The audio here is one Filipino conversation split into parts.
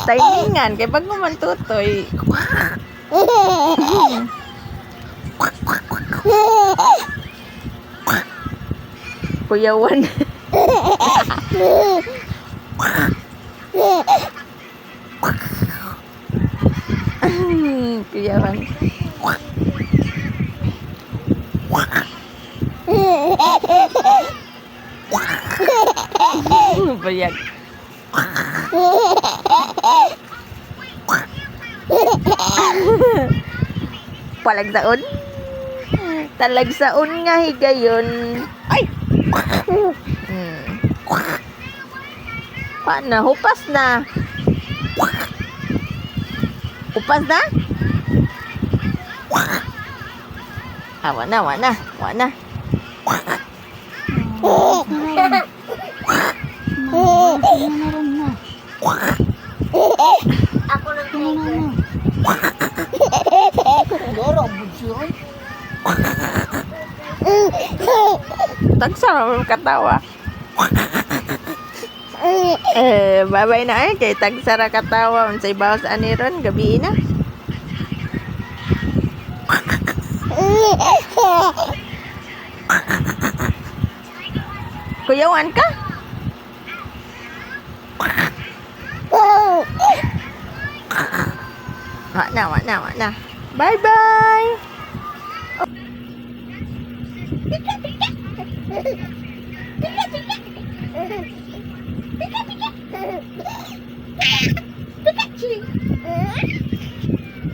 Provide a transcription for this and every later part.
Timingan kay bago man tutoy. Kuyawan. Kuyawan. Bayag. Palagsaon. Talagsaon nga higayon. Ay. Paano? Hupas na. Hupas na? Wana. Ako lang tayo. Tagsara katawa. Bye-bye na ay kay tagsara katawa unsay bawas ani ron gabi na. Kuyawan ka? Wana. Bye-bye.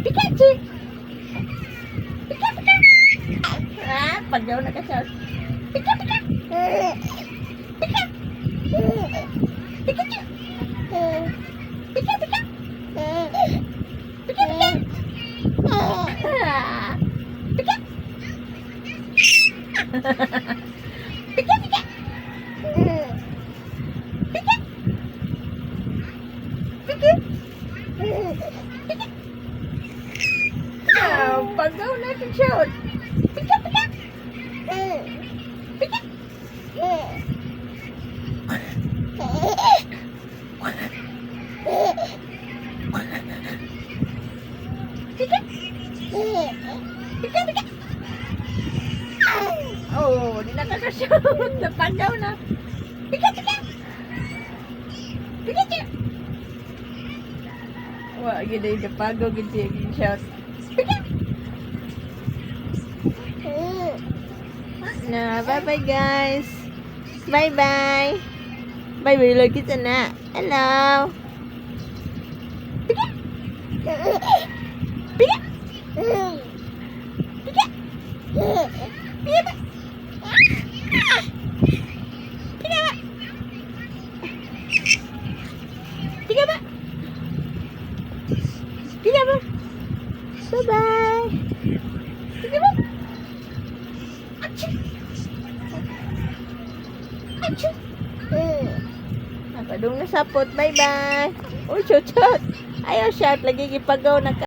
Pikachu. Pagdaw na ka siya. Pikachu. Pagdaw na ka siya. Oh, di nakakashoot. Napagaw na. Pikachu! Wah, gini napagaw gini yung shot. Na, bye-bye guys. Bye-bye. Bye-bye lagi sana. Hello. Bye-bye. Napadung na sapot. Bye-bye. Oh, shot. Ayaw shot. Lagi gipagaw na ka.